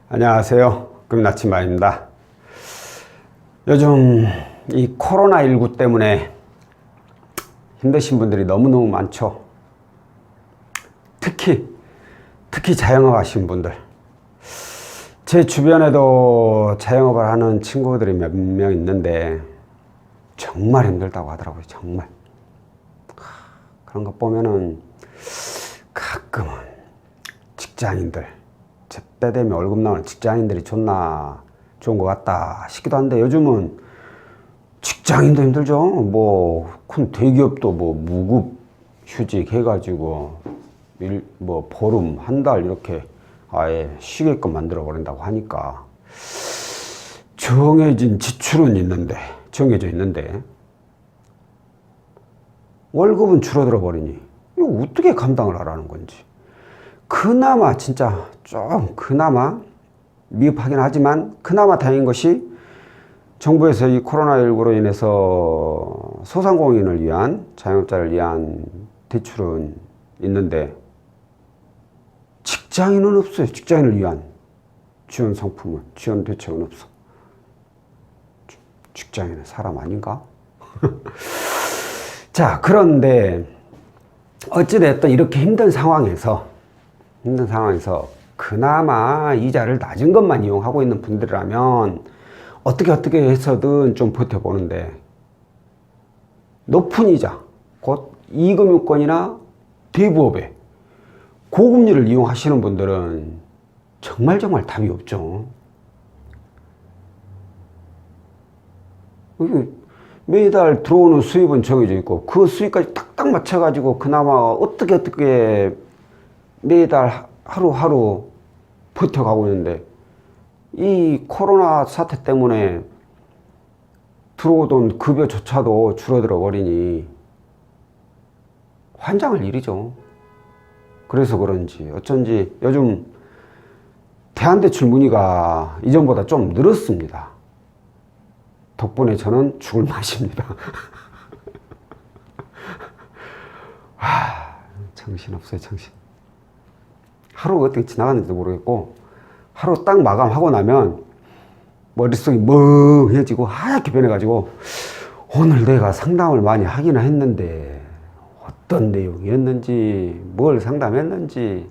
안녕하세요. 금나침반입니다. 요즘 이 코로나19 때문에 힘드신 분들이 너무너무 많죠. 특히 자영업 하시는 분들. 제 주변에도 자영업을 하는 친구들이 몇 명 있는데 정말 힘들다고 하더라고요. 정말. 그런 거 보면은 가끔은 직장인들, 때 되면 월급 나오는 직장인들이 좋은 것 같다 싶기도 한데, 요즘은 직장인도 힘들죠. 큰 대기업도 무급 휴직 해가지고 보름, 한 달 이렇게 아예 쉬게끔 만들어 버린다고 하니까 정해져 있는데 월급은 줄어들어 버리니 이거 어떻게 감당을 하라는 건지. 그나마 진짜 그나마 미흡하긴 하지만 그나마 다행인 것이, 정부에서 이 코로나19로 인해서 소상공인을 위한, 자영업자를 위한 대출은 있는데 직장인은 없어요. 직장인을 위한 지원 상품은, 지원 대책은 없어. 직장인은 사람 아닌가? 자, 그런데 어찌됐든 이렇게 힘든 상황에서 그나마 이자를 낮은 것만 이용하고 있는 분들이라면 어떻게 해서든 좀 버텨보는데, 높은 이자, 곧 이금융권이나 대부업의 고금리를 이용하시는 분들은 정말 답이 없죠. 매달 들어오는 수입은 정해져 있고 그 수입까지 딱딱 맞춰가지고 그나마 어떻게 매달 하루하루 버텨가고 있는데, 이 코로나 사태 때문에 들어오던 급여조차도 줄어들어 버리니 환장할 일이죠. 그래서 그런지 어쩐지 요즘 대안대출 문의가 이전보다 좀 늘었습니다. 덕분에 저는 죽을 맛입니다. 정신없어요, 정신. 하루가 어떻게 지나갔는지도 모르겠고, 하루 딱 마감하고 나면 머릿속이 멍해지고 하얗게 변해가지고, 오늘 내가 상담을 많이 하기는 했는데 어떤 내용이었는지, 뭘 상담했는지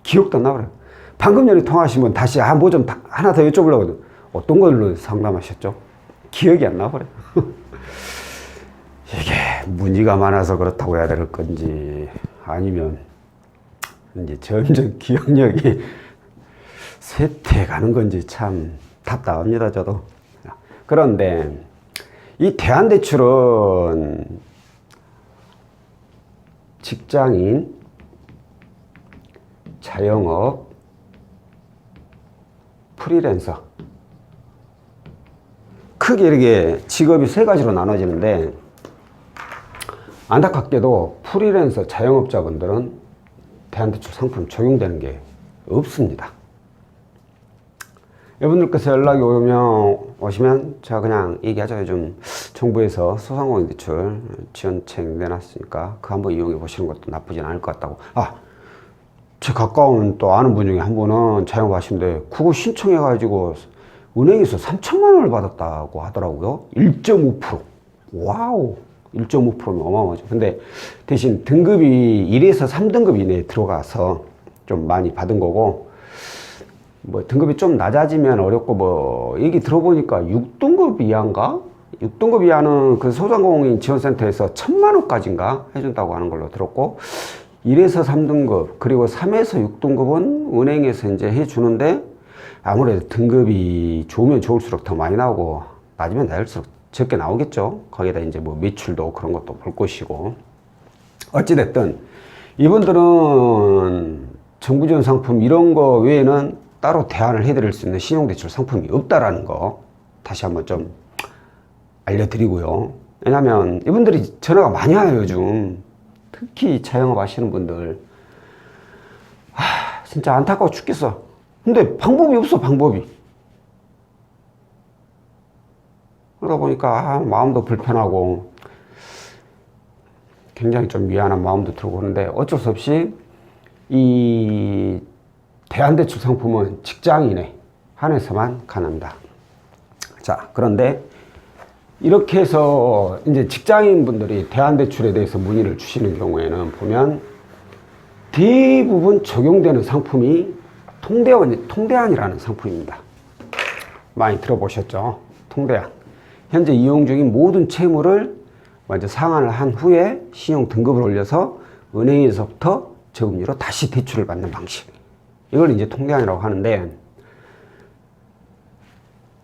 기억도 안 나버려요. 방금 전에 통화하신 분 다시 하나 더 여쭤보려고, 어떤 걸로 상담하셨죠? 기억이 안 나버려요. 이게 문의가 많아서 그렇다고 해야 될 건지, 아니면 이제 점점 기억력이 쇠퇴해가는 건지 참 답답합니다, 저도. 그런데 이 대안대출은 직장인, 자영업, 프리랜서, 크게 이렇게 직업이 세 가지로 나눠지는데, 안타깝게도 프리랜서, 자영업자분들은 대안대출 상품 적용되는 게 없습니다. 여러분들께서 연락이 오시면 제가 그냥 얘기하죠. 요즘 정부에서 소상공인 대출 지원책 내놨으니까 그거 한번 이용해 보시는 것도 나쁘진 않을 것 같다고. 제 가까운 또 아는 분 중에 한 분은 자영업 하시는데 그거 신청해 가지고 은행에서 3천만 원을 받았다고 하더라고요. 1.5%. 와우. 1.5%면 어마어마하죠. 근데 대신 등급이 1에서 3등급 이내에 들어가서 좀 많이 받은 거고, 등급이 좀 낮아지면 어렵고, 얘기 들어보니까 6등급 이하인가? 6등급 이하는 그 소상공인 지원센터에서 1,000만 원까지인가 해준다고 하는 걸로 들었고, 1에서 3등급, 그리고 3에서 6등급은 은행에서 이제 해주는데, 아무래도 등급이 좋으면 좋을수록 더 많이 나오고, 낮으면 낮을수록 적게 나오겠죠. 거기다 이제 매출도 그런 것도 볼 것이고. 어찌됐든 이분들은 정부 지원 상품 이런 거 외에는 따로 대안을 해드릴 수 있는 신용대출 상품이 없다라는 거 다시 한번 좀 알려드리고요. 왜냐면 이분들이 전화가 많이 와요, 요즘. 특히 자영업 하시는 분들. 진짜 안타까워 죽겠어. 근데 방법이 없어, 방법이. 그러다 보니까 마음도 불편하고 굉장히 좀 미안한 마음도 들고, 그런데 어쩔 수 없이 이 대안대출 상품은 직장인에 한해서만 가능합니다. 자, 그런데 이렇게 해서 이제 직장인 분들이 대안대출에 대해서 문의를 주시는 경우에는 보면 대부분 적용되는 상품이 통대안이라는 상품입니다. 많이 들어보셨죠? 통대안. 현재 이용 중인 모든 채무를 먼저 상환을 한 후에 신용 등급을 올려서 은행에서부터 저금리로 다시 대출을 받는 방식. 이걸 이제 통대안이라고 하는데,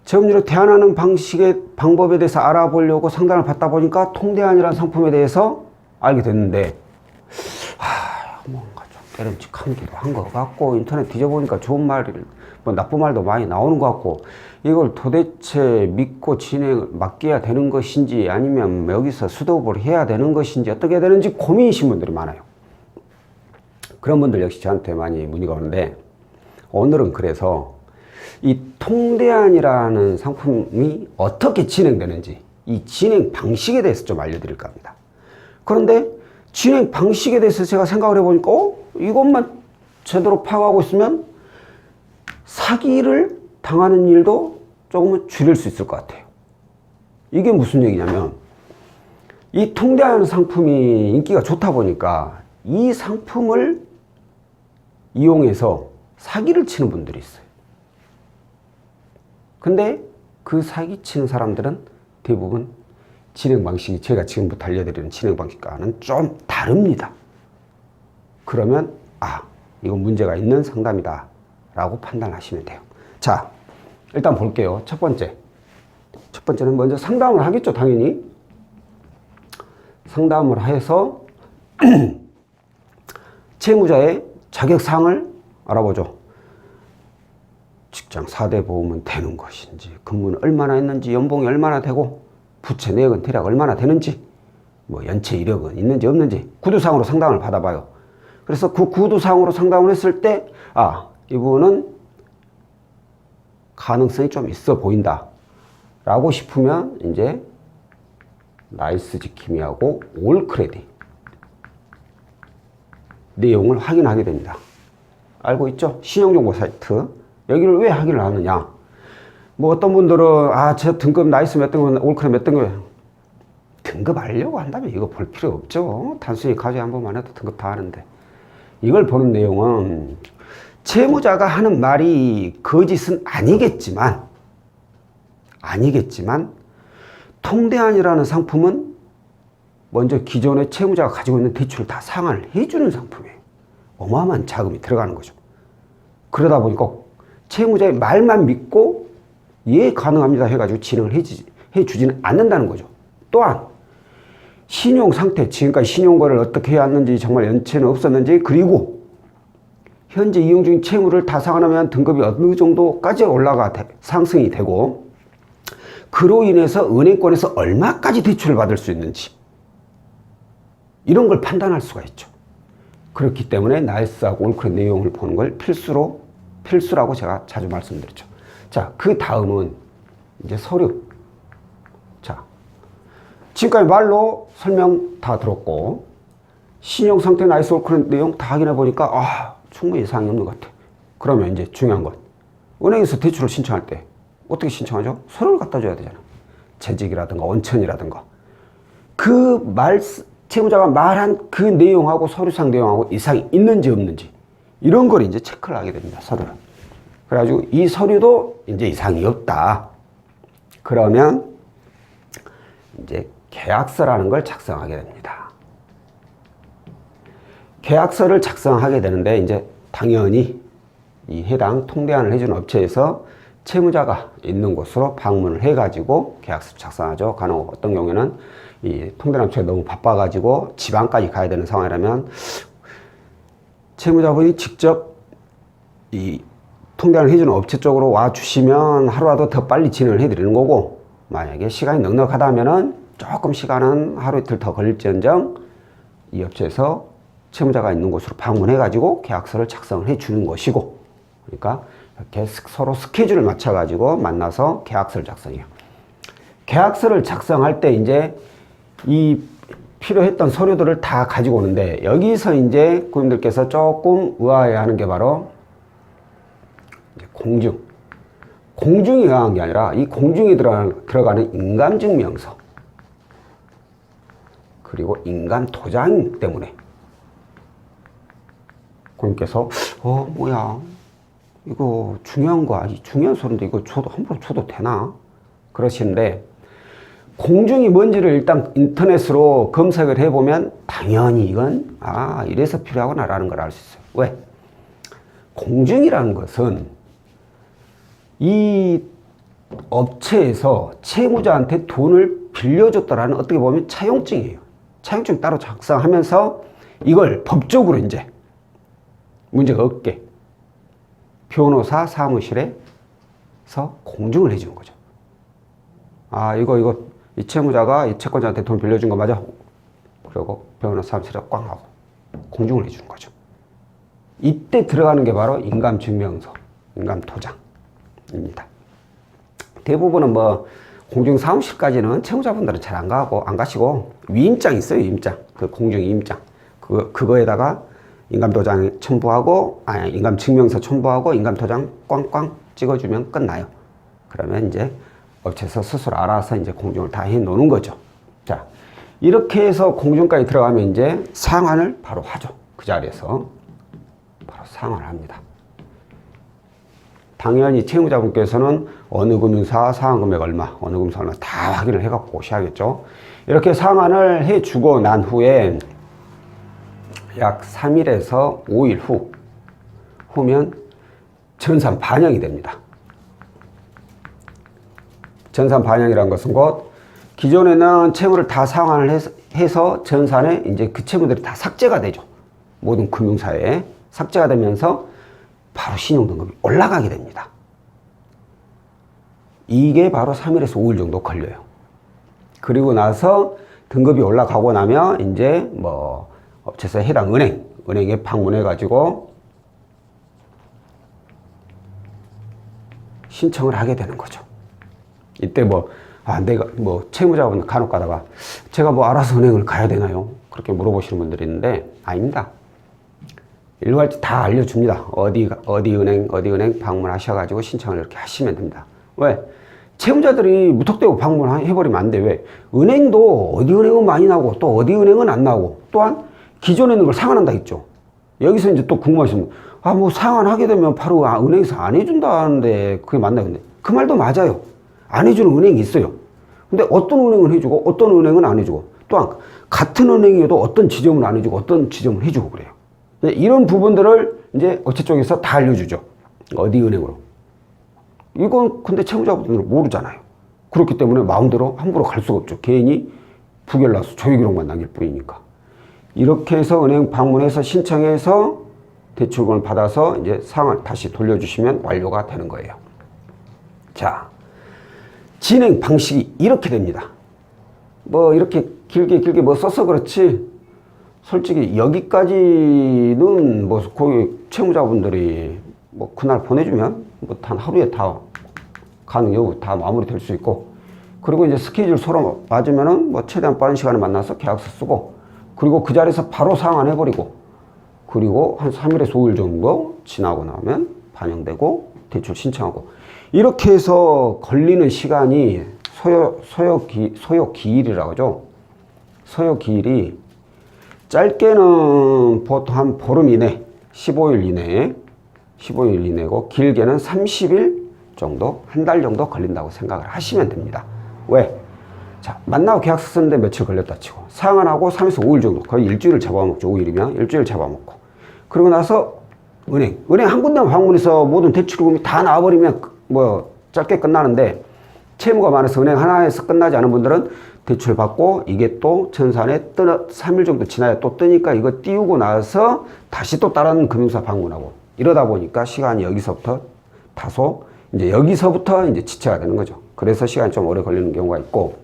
저금리로 대안하는 방법에 대해서 알아보려고 상담을 받다 보니까 통대안이라는 상품에 대해서 알게 됐는데, 뭔가 좀 깨름직하기도 한 것 같고, 인터넷 뒤져보니까 좋은 말, 뭐 나쁜 말도 많이 나오는 것 같고, 이걸 도대체 믿고 맡겨야 되는 것인지, 아니면 여기서 스톱을 해야 되는 것인지, 어떻게 해야 되는지 고민이신 분들이 많아요. 그런 분들 역시 저한테 많이 문의가 오는데, 오늘은 그래서 이 통대안이라는 상품이 어떻게 진행되는지, 이 진행 방식에 대해서 좀 알려드릴까 합니다. 그런데 진행 방식에 대해서 제가 생각을 해보니까 이것만 제대로 파악하고 있으면 사기를 당하는 일도 조금은 줄일 수 있을 것 같아요. 이게 무슨 얘기냐면, 이 통대안 상품이 인기가 좋다 보니까 이 상품을 이용해서 사기를 치는 분들이 있어요. 근데 그 사기 치는 사람들은 대부분 진행 방식이 제가 지금부터 알려드리는 진행 방식과는 좀 다릅니다. 그러면 이건 문제가 있는 상담이다 라고 판단하시면 돼요. 자, 일단 볼게요. 첫 번째는 먼저 상담을 하겠죠. 당연히 상담을 해서 채무자의 자격사항을 알아보죠. 직장 4대 보험은 되는 것인지, 근무는 얼마나 했는지, 연봉이 얼마나 되고, 부채 내역은 대략 얼마나 되는지, 뭐 연체 이력은 있는지 없는지 구두상으로 상담을 받아봐요. 그래서 그 구두상으로 상담을 했을 때 이분은 가능성이 좀 있어 보인다 라고 싶으면 이제 나이스 지킴이하고 올 크레딧 내용을 확인하게 됩니다. 알고 있죠? 신용정보 사이트. 여기를 왜 확인을 하느냐? 뭐 어떤 분들은 저 등급 나이스 몇 등급, 올 크레딧 몇 등급, 등급 알려고 한다면 이거 볼 필요 없죠. 단순히 가족이 한 번만 해도 등급 다 하는데, 이걸 보는 내용은 채무자가 하는 말이 거짓은 아니겠지만 통대안이라는 상품은 먼저 기존의 채무자가 가지고 있는 대출을 다 상환을 해주는 상품이에요. 어마어마한 자금이 들어가는 거죠. 그러다 보니까 채무자의 말만 믿고 예 가능합니다 해가지고 진행을 해주지는 않는다는 거죠. 또한 신용 상태, 지금까지 신용거래를 어떻게 해왔는지, 정말 연체는 없었는지, 그리고 현재 이용 중인 채무를 다 상환하면 등급이 어느 정도까지 상승이 되고, 그로 인해서 은행권에서 얼마까지 대출을 받을 수 있는지, 이런 걸 판단할 수가 있죠. 그렇기 때문에 나이스하고 올크레딧 내용을 보는 걸 필수라고 제가 자주 말씀드렸죠. 자, 그 다음은 이제 서류. 자, 지금까지 말로 설명 다 들었고, 신용 상태, 나이스, 올크레딧 내용 다 확인해 보니까 충분히 이상이 없는 것 같아. 그러면 이제 중요한 건, 은행에서 대출을 신청할 때 어떻게 신청하죠? 서류를 갖다 줘야 되잖아. 재직이라든가 원천이라든가. 채무자가 말한 그 내용하고 서류상 내용하고 이상이 있는지 없는지, 이런 걸 이제 체크를 하게 됩니다. 서류를. 그래가지고 이 서류도 이제 이상이 없다. 그러면 이제 계약서라는 걸 작성하게 됩니다. 계약서를 작성하게 되는데, 이제 당연히 이 해당 통대안을 해주는 업체에서 채무자가 있는 곳으로 방문을 해가지고 계약서 작성하죠. 간혹 어떤 경우에는 이 통대안 업체가 너무 바빠가지고 지방까지 가야 되는 상황이라면 채무자분이 직접 이 통대안을 해주는 업체 쪽으로 와 주시면 하루라도 더 빨리 진행을 해드리는 거고, 만약에 시간이 넉넉하다 하면은 조금 시간은 하루 이틀 더 걸릴지언정 이 업체에서 채무자가 있는 곳으로 방문해가지고 계약서를 작성을 해주는 것이고, 그러니까 이렇게 서로 스케줄을 맞춰가지고 만나서 계약서를 작성해요. 계약서를 작성할 때 이제 이 필요했던 서류들을 다 가지고 오는데, 여기서 이제 고객님들께서 조금 의아해하는 게 바로 공증. 공증이 의한 게 아니라 이 공증이 들어가는 인감증명서 그리고 인감도장 때문에 고객님께서 뭐야 이거 중요한 거 아니 중요한 소리인데 이거 줘도 함부로 줘도 되나 그러시는데 공증이 뭔지를 일단 인터넷으로 검색을 해보면 당연히 이건 이래서 필요하구나 라는 걸 알 수 있어요. 왜? 공증이라는 것은 이 업체에서 채무자한테 돈을 빌려줬다라는 어떻게 보면 차용증이에요. 차용증 따로 작성하면서 이걸 법적으로 이제 문제가 없게 변호사 사무실에서 공증을 해주는 거죠. 이거 이 채무자가 이 채권자한테 돈 빌려준 거 맞아? 그리고 변호사 사무실에 꽝 하고 공증을 해주는 거죠. 이때 들어가는 게 바로 인감증명서, 인감도장입니다. 대부분은 공증 사무실까지는 채무자분들은 잘 안 가시고 위임장 있어요. 위임장. 그 공증 위임장. 그거에다가 인감도장 첨부하고, 인감증명서 첨부하고 인감도장 꽝꽝 찍어주면 끝나요. 그러면 이제 업체에서 스스로 알아서 이제 공증을 다 해 놓는 거죠. 자, 이렇게 해서 공증까지 들어가면 이제 상환을 바로 하죠. 그 자리에서 바로 상환을 합니다. 당연히 채무자분께서는 어느 금융사 상환금액 얼마, 어느 금융사 얼마 다 확인을 해갖고 오셔야겠죠. 이렇게 상환을 해주고 난 후에 약 3일에서 5일 후면 전산 반영이 됩니다. 전산 반영이라는 것은 곧 기존에는 채무를 다 상환을 해서 전산에 이제 그 채무들이 다 삭제가 되죠. 모든 금융사에 삭제가 되면서 바로 신용등급이 올라가게 됩니다. 이게 바로 3일에서 5일 정도 걸려요. 그리고 나서 등급이 올라가고 나면 이제 업체에서 해당 은행에 방문해가지고 신청을 하게 되는 거죠. 이때 내가 채무자분 간혹 가다가 제가 알아서 은행을 가야 되나요? 그렇게 물어보시는 분들이 있는데 아닙니다. 일괄 다 알려줍니다. 어디 은행 방문하셔가지고 신청을 이렇게 하시면 됩니다. 왜? 채무자들이 무턱대고 방문해버리면 안 돼. 왜? 은행도 어디 은행은 많이 나오고 또 어디 은행은 안 나오고 또한 기존에 있는 걸 상환한다 했죠. 여기서 이제 또 궁금하시면 상환하게 되면 바로 은행에서 안 해준다는데 그게 맞나요? 근데 그 말도 맞아요. 안 해주는 은행이 있어요. 근데 어떤 은행은 해주고 어떤 은행은 안 해주고 또한 같은 은행이어도 어떤 지점은 안 해주고 어떤 지점은 해주고 그래요. 이런 부분들을 이제 업체 쪽에서 다 알려주죠. 어디 은행으로. 이건 근데 채무자분들은 모르잖아요. 그렇기 때문에 마음대로 함부로 갈 수가 없죠. 괜히 부결나서 조회기록만 남길 뿐이니까. 이렇게 해서 은행 방문해서 신청해서 대출금을 받아서 이제 상환 다시 돌려주시면 완료가 되는 거예요. 자, 진행 방식이 이렇게 됩니다. 이렇게 길게 써서 그렇지 솔직히 여기까지는 거기 채무자분들이 그날 보내주면 단 하루에 다 가능 여부 다 마무리 될 수 있고 그리고 이제 스케줄 서로 맞으면은 최대한 빠른 시간에 만나서 계약서 쓰고 그리고 그 자리에서 바로 상환해버리고 그리고 한 3일에서 5일 정도 지나고 나면 반영되고 대출 신청하고 이렇게 해서 걸리는 시간이 소요기일이라고 하죠. 소요기일이 짧게는 보통 한 보름 이내 15일 이내고 길게는 30일 정도 한 달 정도 걸린다고 생각을 하시면 됩니다. 왜? 자, 만나고 계약서 쓰는데 며칠 걸렸다 치고 상환하고 3에서 5일 정도 거의 일주일을 잡아먹죠. 5일이면 일주일 잡아먹고 그러고 나서 은행 한 군데만 방문해서 모든 대출금이 다 나와버리면 짧게 끝나는데 채무가 많아서 은행 하나에서 끝나지 않은 분들은 대출 받고 이게 또 전산에 3일 정도 지나야 또 뜨니까 이거 띄우고 나서 다시 또 다른 금융사 방문하고 이러다 보니까 시간이 여기서부터 다소 여기서부터 지체가 되는 거죠. 그래서 시간이 좀 오래 걸리는 경우가 있고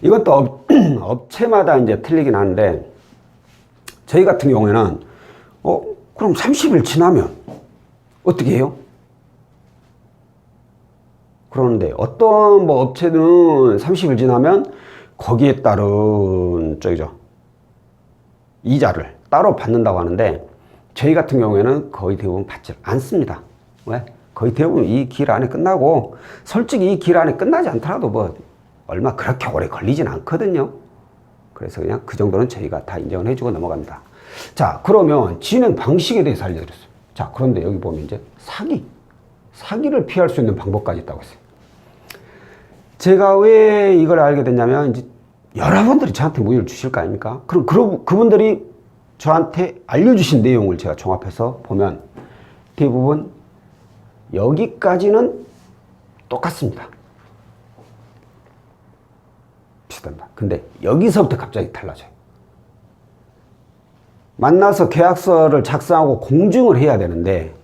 이것도 업체마다 틀리긴 하는데 저희 같은 경우에는 그럼 30일 지나면 어떻게 해요? 그러는데 어떤 업체는 30일 지나면 거기에 따른 이자를 따로 받는다고 하는데 저희 같은 경우에는 거의 대부분 받지 않습니다. 왜? 거의 대부분 이 길 안에 끝나고, 솔직히 이 길 안에 끝나지 않더라도 뭐 얼마 그렇게 오래 걸리진 않거든요. 그래서 그냥 그 정도는 저희가 다 인정을 해주고 넘어갑니다. 자, 그러면 진행 방식에 대해서 알려드렸어요. 자, 그런데 여기 보면 이제 사기를 피할 수 있는 방법까지 있다고 했어요. 제가 왜 이걸 알게 됐냐면, 이제 여러분들이 저한테 문의를 주실 거 아닙니까? 그럼 그분들이 저한테 알려주신 내용을 제가 종합해서 보면 대부분 여기까지는 똑같습니다. 비슷합니다. 근데 여기서부터 갑자기 달라져요. 만나서 계약서를 작성하고 공증을 해야 되는데,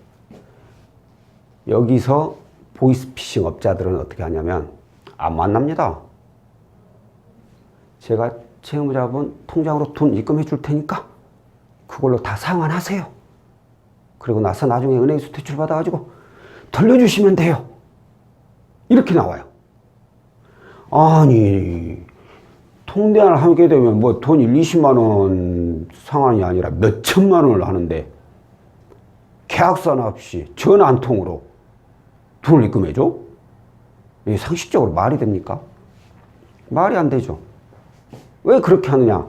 여기서 보이스피싱 업자들은 어떻게 하냐면 안 만납니다. 제가 채무자분 통장으로 돈 입금해 줄 테니까 그걸로 다 상환하세요. 그리고 나서 나중에 은행에서 대출 받아가지고 돌려주시면 돼요. 이렇게 나와요. 아니, 통대안을 하게 되면 뭐 돈 1, 20만 원 상환이 아니라 몇 천만 원을 하는데 계약서나 없이 전화 한 통으로 돈을 입금해줘? 이게 상식적으로 말이 됩니까? 말이 안 되죠. 왜 그렇게 하느냐?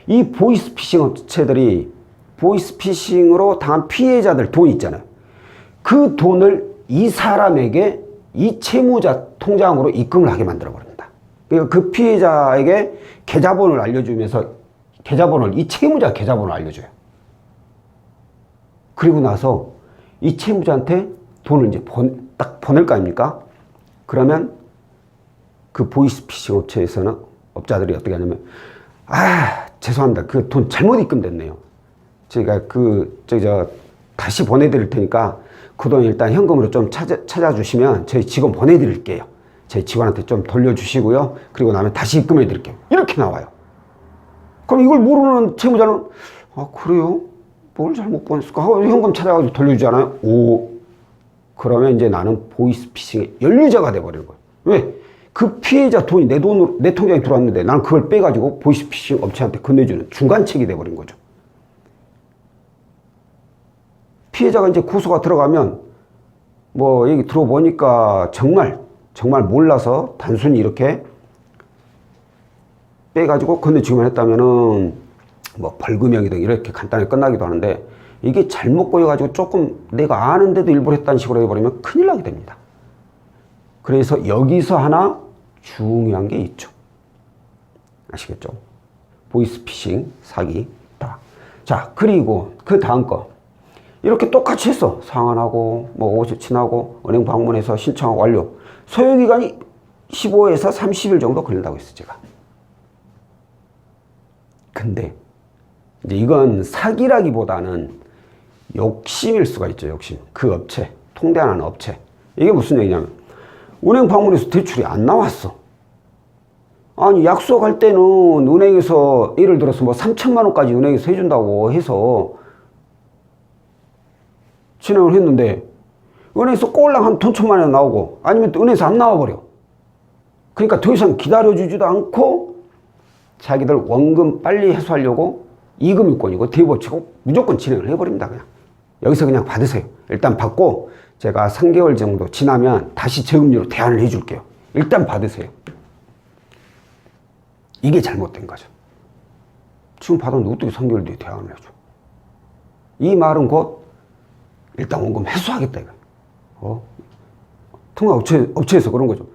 이 보이스피싱 업체들이 보이스피싱으로 당한 피해자들 돈 있잖아요. 그 돈을 이 사람에게 이 채무자 통장으로 입금을 하게 만들어버립니다. 그러니까 그 피해자에게 계좌번호를 알려주면서 이 채무자 계좌번호를 알려줘요. 그리고 나서 이 채무자한테 돈을 이제 딱 보낼 거 아닙니까? 그러면 그 보이스피싱 업자들이 어떻게 하냐면, 죄송합니다. 그 돈 잘못 입금됐네요. 제가 다시 보내드릴 테니까 그 돈 일단 현금으로 좀 찾아주시면 저희 직원 보내드릴게요. 저희 직원한테 좀 돌려주시고요. 그리고 나면 다시 입금해 드릴게요. 이렇게 나와요. 그럼 이걸 모르는 채무자는, 그래요? 뭘 잘못 보냈을까 하고 현금 찾아가지고 돌려주잖아요. 그러면 이제 나는 보이스피싱의 연루자가 돼버리는 거예요. 왜? 그 피해자 돈이 내 통장에 들어왔는데 나는 그걸 빼가지고 보이스피싱 업체한테 건네주는 중간책이 돼버린 거죠. 피해자가 이제 고소가 들어가면 뭐 얘기 들어보니까 정말 몰라서 단순히 이렇게 빼가지고 건네주기만 했다면은 뭐 벌금형이든 이렇게 간단하게 끝나기도 하는데, 이게 잘못 꼬여가지고 조금 내가 아는데도 일부러 했다는 식으로 해버리면 큰일 나게 됩니다. 그래서 여기서 하나 중요한 게 있죠. 아시겠죠? 보이스피싱 사기. 자, 그리고 그 다음 거. 이렇게 똑같이 했어. 상환하고 뭐 50 지나고 은행 방문해서 신청하고 완료. 소요기간이 15에서 30일 정도 걸린다고 했어, 제가. 근데 이제 이건 사기라기보다는 욕심일 수가 있죠. 욕심. 그 업체, 통대하는 업체. 이게 무슨 얘기냐면, 은행 방문해서 대출이 안 나왔어. 아니, 약속할 때는 은행에서 예를 들어서 뭐 3천만 원까지 은행에서 해준다고 해서 진행을 했는데, 은행에서 꼴랑 한 돈 천만 원 나오고, 아니면 또 은행에서 안 나와버려. 그러니까 더 이상 기다려주지도 않고 자기들 원금 빨리 회수하려고 이금융권이고 대부업체고 무조건 진행을 해버립니다. 그냥 여기서 그냥 받으세요. 일단 받고 제가 3개월 정도 지나면 다시 저금리로 대안을 해줄게요. 일단 받으세요. 이게 잘못된 거죠. 지금 받았는데 어떻게 3개월 뒤에 대안을 해줘? 이 말은 곧 일단 원금 회수하겠다 이거. 통화 업체에서 그런 거죠.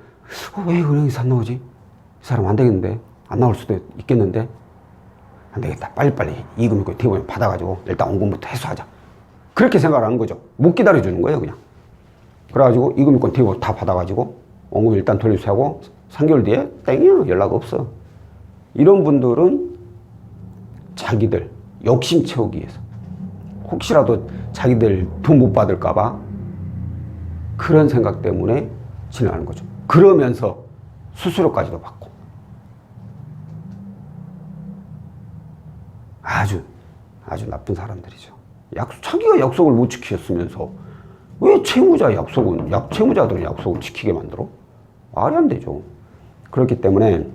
왜 은행에서 안 나오지? 이 사람 안 되겠는데? 안 나올 수도 있겠는데? 안 되겠다. 빨리빨리 이금융권 대부분 받아가지고 일단 원금부터 회수하자. 그렇게 생각을 하는 거죠. 못 기다려주는 거예요, 그냥. 그래가지고 이금융권 대부분 다 받아가지고 원금 일단 돌려주고 3개월 뒤에 땡이야. 연락 없어. 이런 분들은 자기들 욕심 채우기 위해서 혹시라도 자기들 돈 못 받을까봐 그런 생각 때문에 진행하는 거죠. 그러면서 수수료까지도 받고. 아주 나쁜 사람들이죠. 자기가 약속을 못 지켰으면서 왜 채무자들은 약속을 지키게 만들어? 말이 안 되죠. 그렇기 때문에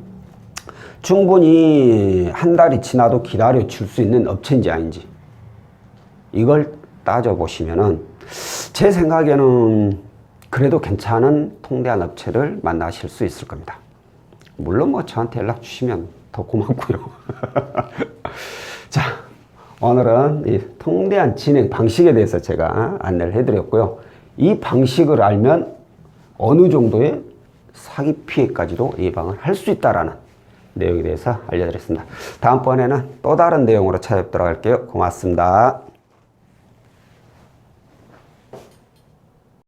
충분히 한 달이 지나도 기다려 줄 수 있는 업체인지 아닌지 이걸 따져보시면은 제 생각에는 그래도 괜찮은 통대한 업체를 만나실 수 있을 겁니다. 물론 뭐 저한테 연락 주시면 더 고맙고요. 자, 오늘은 이 통대한 진행 방식에 대해서 제가 안내를 해드렸고요. 이 방식을 알면 어느 정도의 사기 피해까지도 예방을 할 수 있다라는 내용에 대해서 알려드렸습니다. 다음번에는 또 다른 내용으로 찾아뵙도록 할게요. 고맙습니다.